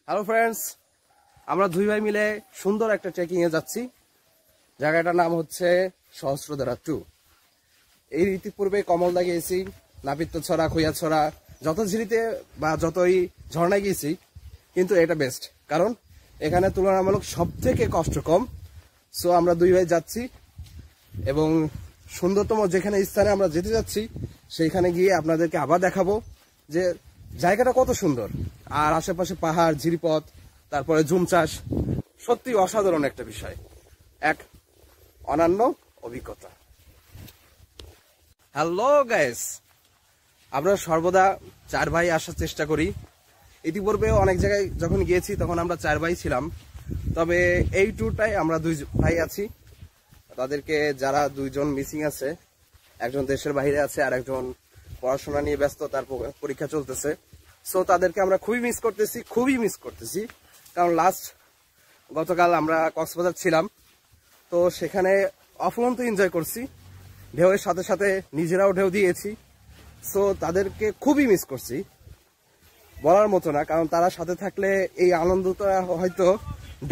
Hello friends, আমরা দুই ভাই মিলে সুন্দর একটা ট্রেকিং এ যাচ্ছি। জায়গাটার নাম হচ্ছে সহস্রধারা 2। এই ইতিপূর্বে কমলদা গিয়েছি, নাপিত্যছড়া, খুইয়াছড়া, যত ঝিরিতে বা যতই ঝর্ণায় গিয়েছি, কিন্তু এটা বেস্ট, কারণ এখানে তুলনামূলক সব থেকে কষ্ট কম। সো আমরা দুই ভাই যাচ্ছি এবং সুন্দরতম যেখানে স্থানে আমরা যেতে যাচ্ছি সেইখানে গিয়ে আপনাদেরকে আবার দেখাবো যে জায়গাটা কত সুন্দর, আর আশেপাশে পাহাড়, ঝিরিপথ, তারপরে ঝুম চাষ, সত্যি অসাধারণ একটা বিষয়, এক অনন্য অভিজ্ঞতা। হ্যালো গাইস, আমরা সর্বদা 4 ভাই আসার চেষ্টা করি। ইতিপূর্বে অনেক জায়গায় যখন গিয়েছি তখন আমরা 4 ভাই ছিলাম, তবে এই ট্যুরটাই আমরা 2 ভাই আছি। তাদেরকে যারা 2 জন মিসিং আছে, একজন দেশের বাইরে আছে আর একজন পড়াশোনা নিয়ে ব্যস্ত, তার পরীক্ষা চলতেছে। সো তাদেরকে আমরা খুবই মিস করতেছি, কারণ গতকাল আমরা কক্সবাজার ছিলাম, তো সেখানে অফুরন্ত এনজয় করছি, ঢেউয়ের সাথে সাথে নিজেরাও ঢেউ দিয়েছি। সো তাদেরকে খুবই মিস করছি, বলার মতো না, কারণ তারা সাথে থাকলে এই আনন্দটা হয়তো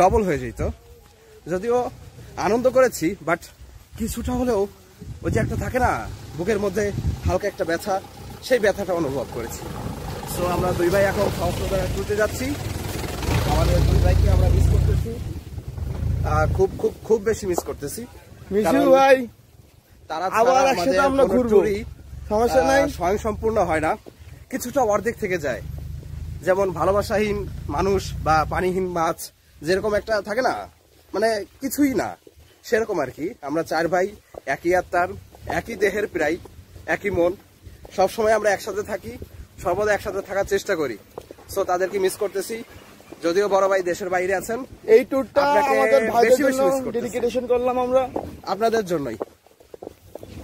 ডবল হয়ে যেত। যদিও আনন্দ করেছি, বাট কিছুটা হলেও ওই যে একটা থাকে না বুকের মধ্যে হালকা একটা ব্যথা, সেই ব্যথাটা অনুভব করেছি। সো আমরা 2 ভাই এখন সহস্রধারা 2-তে যাচ্ছি। আমাদের 2 ভাইকে আমরা মিস করতেছি, খুব খুব খুব বেশি মিস করতেছি। ভাই তারা আবার একসাথে আমরা ঘুরবো, সমস্যা নাই, স্বয়ং সম্পূর্ণ হয় না, কিছুটা অর্ধেক থেকে যায়। যেমন ভালোবাসাহীন মানুষ বা পানিহীন মাছ যেরকম একটা থাকে না, মানে কিছুই না, সেরকম আর কি। আমরা 4 ভাই, একই আত্মার, একই দেহের, প্রায় একই মন, সবসময় আমরা একসাথে থাকি, সর্বদা একসাথে থাকার চেষ্টা করি। সো তাদেরকে মিস করতেছি, যদিও বড় ভাই দেশের বাইরে আছেন। এই ট্যুরটা আমাদের ভাইদের জন্য ডেডিকেশন করলাম আমরা, আপনাদের জন্যই।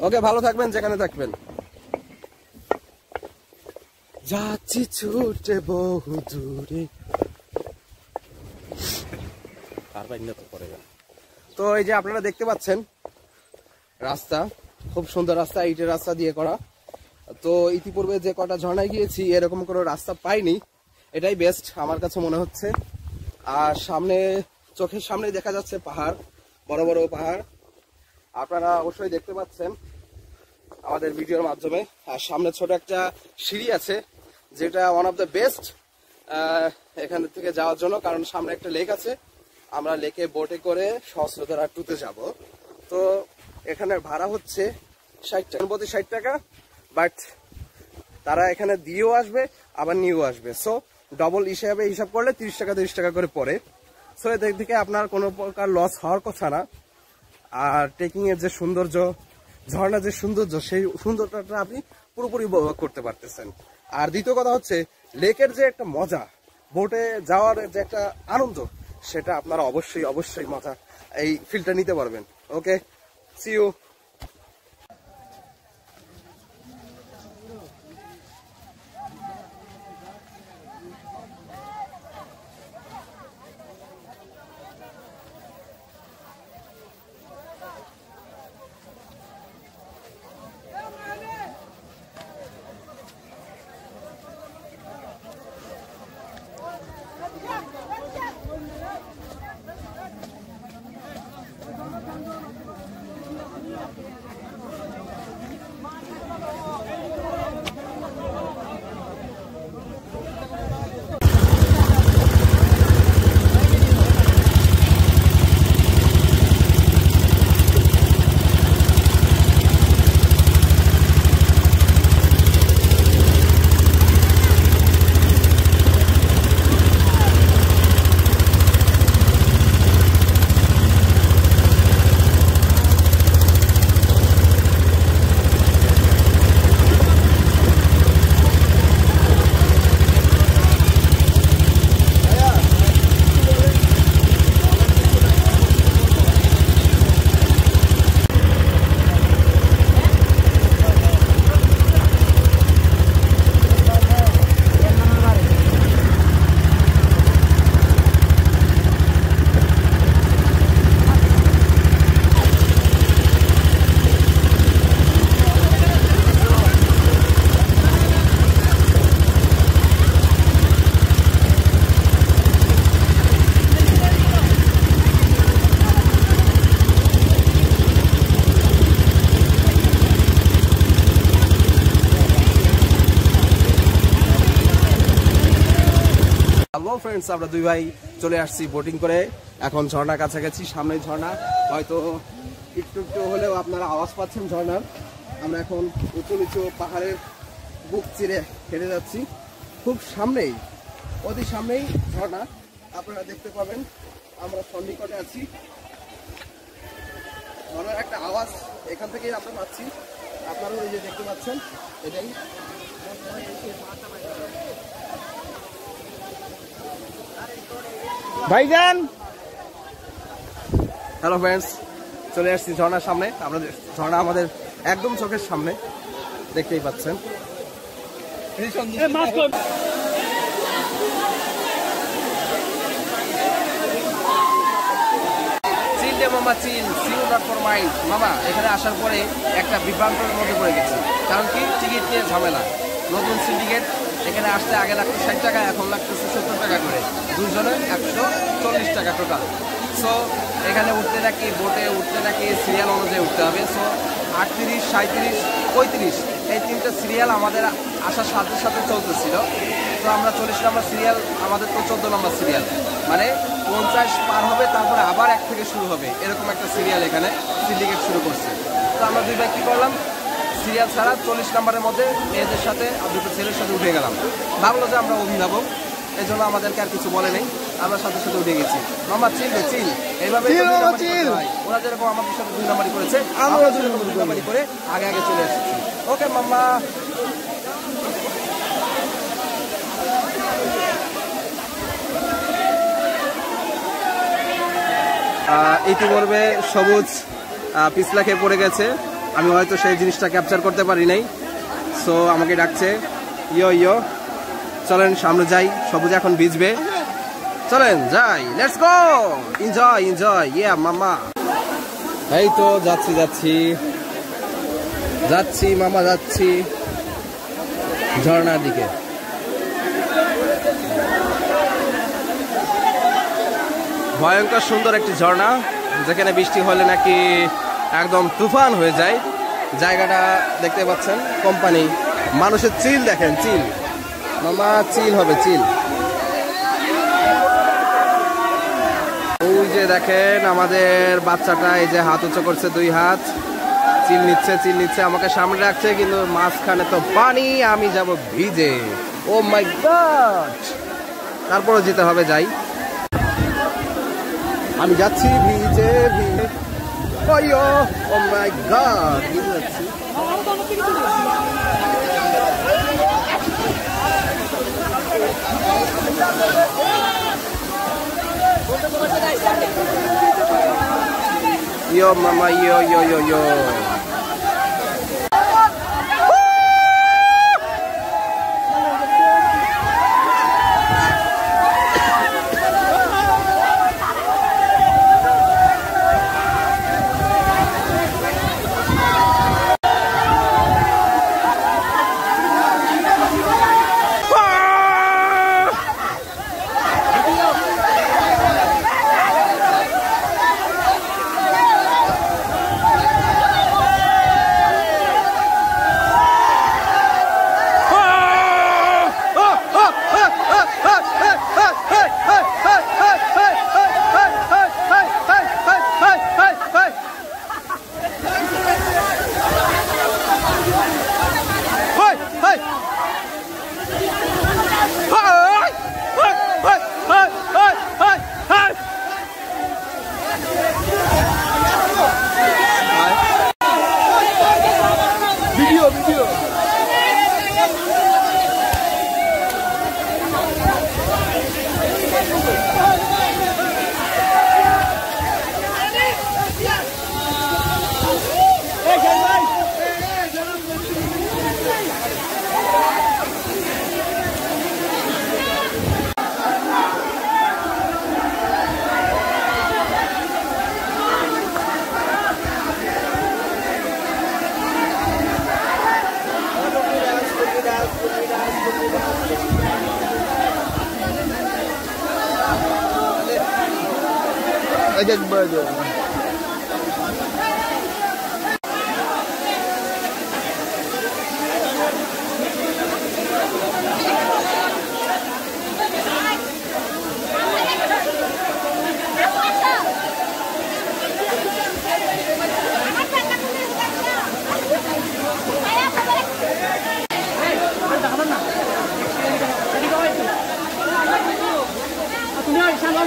ওকে, ভালো থাকবেন যেখানে থাকবেন। যাচ্ছি ছুটে বহু দূরে, তো এই যে আপনারা দেখতে পাচ্ছেন রাস্তা, খুব সুন্দর রাস্তা, ইটের রাস্তা দিয়ে করা। তো ইতিপূর্বে যে কটা ঝর্ণায় গিয়েছি এরকম কোনো রাস্তা পাইনি, এটাই বেস্ট আমার কাছে মনে হচ্ছে। আর সামনে, চোখের সামনে দেখা যাচ্ছে পাহাড়, বড় বড় পাহাড়, আপনারা অবশ্যই দেখতে পাচ্ছেন আমাদের ভিডিওর মাধ্যমে। আর সামনে ছোট একটা সিঁড়ি আছে, যেটা ওয়ান অফ দ্য বেস্ট এখান থেকে যাওয়ার জন্য, কারণ সামনে একটা লেক আছে। আমরা লেকে বোটে করে সহস্রধারা 2-তে যাব। তো এখানের ভাড়া হচ্ছে 60 টাকা, প্রতি 60 টাকা, বাট তারা এখানে দিয়েও আসবে আবার নিয়েও আসবে। সো ডবল হিসাব করলে 30 টাকা করে পড়ে। সো এদিক থেকে আপনার কোনো প্রকার লস হওয়ার কথা না। আর ট্রেকিং এর যে সৌন্দর্য, ঝর্ণার যে সৌন্দর্য, সেই সৌন্দর্যটা আপনি পুরোপুরি উপভোগ করতে পারতেছেন। আর দ্বিতীয় কথা হচ্ছে লেকের যে একটা মজা, বোটে যাওয়ার যে একটা আনন্দ, সেটা আপনারা অবশ্যই মজা, এই ফিলটা নিতে পারবেন। ওকে, সি ইউ। হ্যালো ফ্রেন্ডস, আমরা দুই ভাই চলে আসছি বোটিং করে। এখন ঝর্ণার কাছাকাছি, সামনে ঝর্ণা, হয়তো একটু একটু হলেও আপনারা আওয়াজ পাচ্ছেন ঝর্ণার। আমরা এখন উঁচু নিচু পাহাড়ের বুক চিরে হেঁটে যাচ্ছি। খুব সামনেই, অতি সামনেই ঝর্ণা, আপনারা দেখতে পাবেন। আমরা সন্নিকটে আছি, ঝর্ণার একটা আওয়াজ এখান থেকেই আমরা পাচ্ছি। আপনারাও এই যে দেখতে পাচ্ছেন, এটাই। ভাইজান, হ্যালো ফ্রেন্ডস, চলে আসছি ঝর্ণার সামনে। আপনাদের ঝর্ণা আমাদের একদম চোখের সামনে, দেখতেই পাচ্ছেন। মামা চিল সিউ নট ফর মাইন্ড। মামা এখানে আসার পরে একটা বিভ্রান্তের মধ্যে পড়ে গেছি। কারণ কি, টিকিট নিয়ে ঝামেলা। নতুন সিন্ডিকেট, এখানে আসতে আগে লাগতো 60 টাকা, এখন লাগতেছে 70 টাকা করে, দুজনে 140 টাকা টোটাল। সো এখানে উঠতে নাকি, বোটে উঠতে নাকি সিরিয়াল অনুযায়ী উঠতে হবে। সো 38, 37, 35 এই তিনটা সিরিয়াল আমাদের আসার সাথে সাথে চলতেছিল। তো আমরা 40 নম্বর সিরিয়াল, আমাদের তো 14 নম্বর সিরিয়াল, মানে 50 পার হবে, তারপরে আবার 1 থেকে শুরু হবে, এরকম একটা সিরিয়াল এখানে সিন্ডিকেট শুরু করছে। তো আমরা দুই ভাই কী করলাম, সিরিয়াল ছাড়া 40 নম্বরের মধ্যে মেয়েদের সাথে আর দুটো ছেলের সাথে উঠে গেলাম। ভাবলো যে আমরা অভিভাবক, এই জন্য আমাদেরকে আর কিছু বলে নেই, আমরা সাথে সাথে উঠে গেছি। মামা চিল রে চিল, এইভাবে ওরা যেরকম আমাদের সাথে 2 নাম্বারই করেছে, আমরা 2 নাম্বারই করে আগে আগে চলে এসেছি। ওকে মাম্মা। ইতিপূর্বে সবুজ পিছলা খেয়ে পড়ে গেছে, আমি হয়তো সেই জিনিসটা ক্যাপচার করতে পারি নাই। সো আমাকে ডাকছে, ইয়ো ইয়ো, চলেন সামনে যাই। সবুজ এখন ভিজবে, চলেন যাই, লেটস গো, এনজয় এনজয়, ইয়া মামা। এই তো যাচ্ছি যাচ্ছি যাচ্ছি মামা, যাচ্ছি ঝর্ণার দিকে। ভয়ঙ্কর সুন্দর একটি ঝর্ণা, যেখানে বৃষ্টি হলে নাকি একদম তুফান হয়ে যায়। জায়গাটা দেখতে পাচ্ছেন, কোম্পানি, মানুষের চিল দেখেন, চিল মামা, চিল হবে চিল। ওই যে দেখেন আমাদের বাচ্চাটা, এই যে হাত উঁচু করছে, 2 হাত, চিল নিচ্ছে চিল নিচ্ছে, আমাকে সামনে রাখছে, কিন্তু মাঝখানে তো পানি, আমি যাব ভিজে। ও মাই গড, তারপরে যেতে হবে, যাই, আমি যাচ্ছি ভিজে ভিজে। ও মাই গড, ভিজে যাচ্ছি। Yo mama, yo yo yo yo. Agak banyak.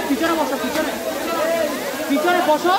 পিছনে বসো, পিছনে বসো।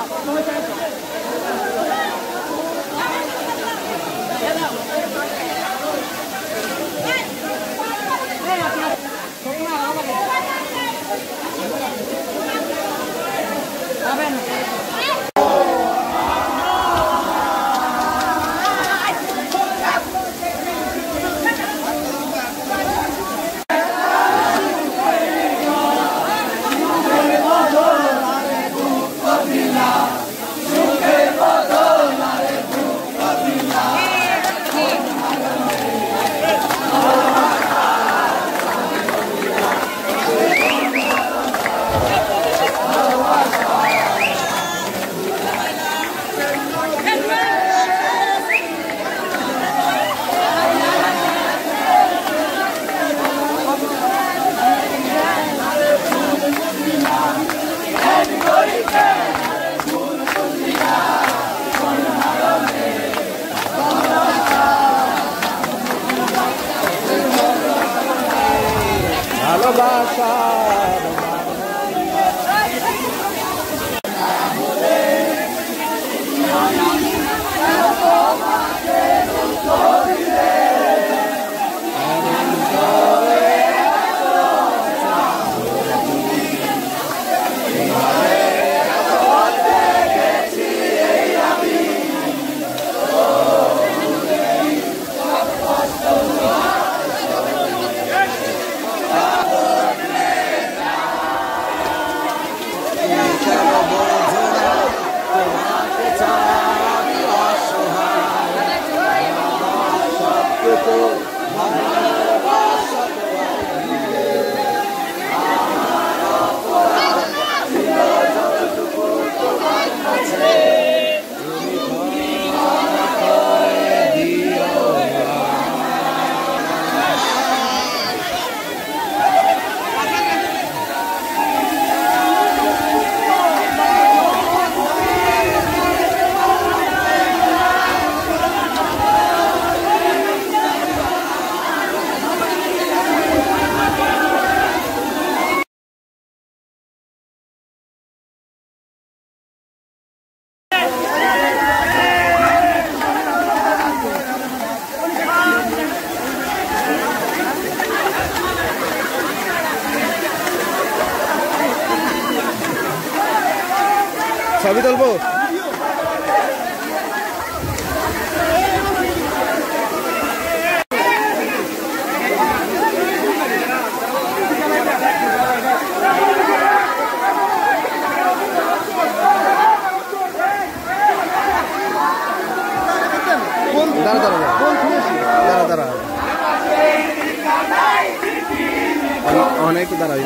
ছবি তুলবো। অনেক দাঁড়াই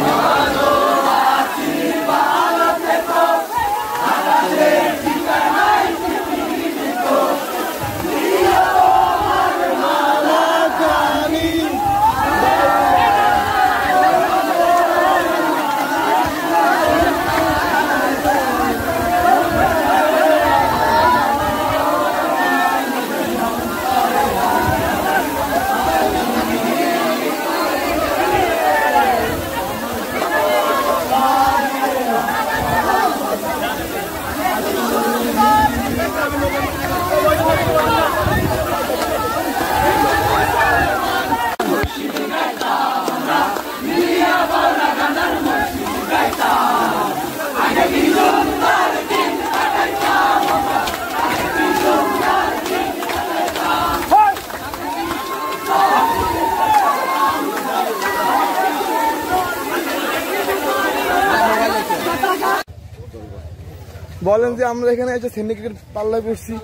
বলেন যে আমরা এখানে এসে সিন্ডিকেটের পাল্লায় পড়ছি।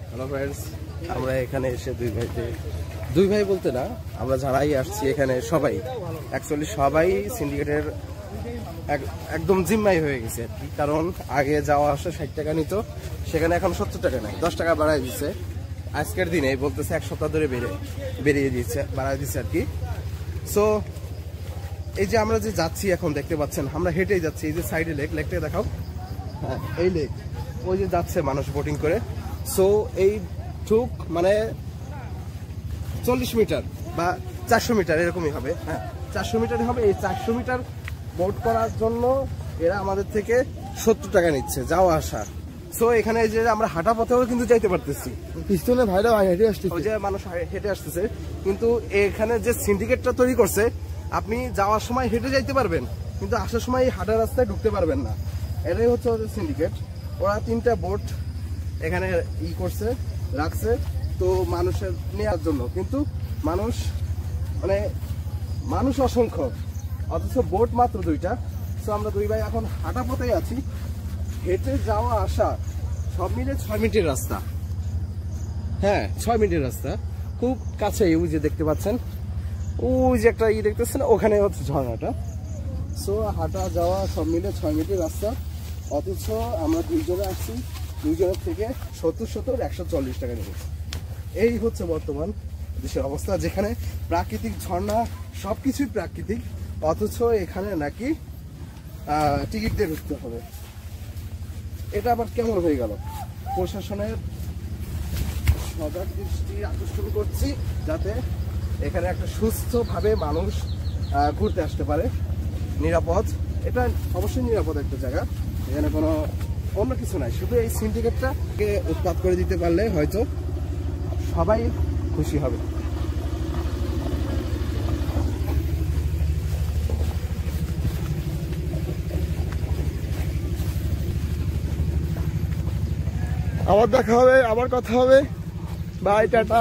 হ্যালো ফ্রেন্ডস, আমরা এখানে এসে দুই ভাই বলতে না, আমরা যারাই আসছি এখানে সবাই অ্যাকচুয়ালি সবাই সিন্ডিকেটের একদম জিম্মাই হয়ে গেছে আর কি। কারণ আগে যাওয়া আসা 60 টাকা নিত, সেখানে এখন 70 টাকা নেয়, 10 টাকা বাড়ায় দিচ্ছে আজকের দিনে। বলতেছে এক সপ্তাহ ধরে বাড়ায় দিচ্ছে আর কি। সো এই যে আমরা যে যাচ্ছি এখন দেখতে পাচ্ছেন, আমরা হেঁটেই যাচ্ছি। এই যে সাইডে লেকটা দেখাও, হ্যাঁ এই লেক, ওই যে যাচ্ছে মানুষ বোটিং করে। সো এই টুক মানে 40 মিটার বা 400 মিটার এরকমই হবে, হ্যাঁ 400 মিটার হবে। এই 400 মিটার বোট করার জন্য এরা আমাদের থেকে 70 টাকা নিচ্ছে যাওয়া আসা। সো এখানে এই যে আমরা হাঁটা পথেও কিন্তু যাইতে পারতেছি, পিছনে ভাইরা হেঁটে আসতেছে, ওই যে মানুষ হেঁটে আসতেছে। কিন্তু এখানে যে সিন্ডিকেটটা তৈরি করছে, আপনি যাওয়ার সময় হেঁটে যাইতে পারবেন কিন্তু আসার সময় এই হাঁটা রাস্তায় ঢুকতে পারবেন না। এটাই হচ্ছে ওদের সিন্ডিকেট। ওরা 3টা বোট এখানে করছে, রাখছে তো মানুষের নেওয়ার জন্য, কিন্তু মানুষ অসংখ্য, অথচ বোট মাত্র 2টা। তো আমরা 2 ভাই এখন হাঁটা পথে আছি, হেঁটে যাওয়া আসা সব মিলে 6 মিনিটের রাস্তা। হ্যাঁ, 6 মিনিটের রাস্তা, খুব কাছে। ওই যে দেখতে পাচ্ছেন, ওই যে একটা দেখতেছেন, ওখানে হচ্ছে ঝর্ণাটা। সো হাঁটা যাওয়া সব মিলে 6 মিনিটের রাস্তা, অথচ আমরা 2 জনে আসছি, 2 জনের থেকে 140 টাকা নিয়েছি। এই হচ্ছে বর্তমান দেশের অবস্থা, যেখানে প্রাকৃতিক ঝর্ণা সবকিছুই প্রাকৃতিক, অথচ এখানে নাকি টিকিট দিয়ে ঢুকতে হবে। এটা আবার কেমন হয়ে গেল? প্রশাসনের সজাগ দৃষ্টি আকর্ষণ করছি যাতে এখানে একটা সুস্থভাবে মানুষ ঘুরতে আসতে পারে, নিরাপদ। এটা অবশ্যই নিরাপদ একটা জায়গা, এখানে কোনো অন্য কিছু নাই, শুধু এই সিন্ডিকেটটাকে উৎপাত করে দিতে পারলে হয়তো সবাই খুশি হবে। আবার দেখা হবে, আবার কথা হবে। Bye, tata.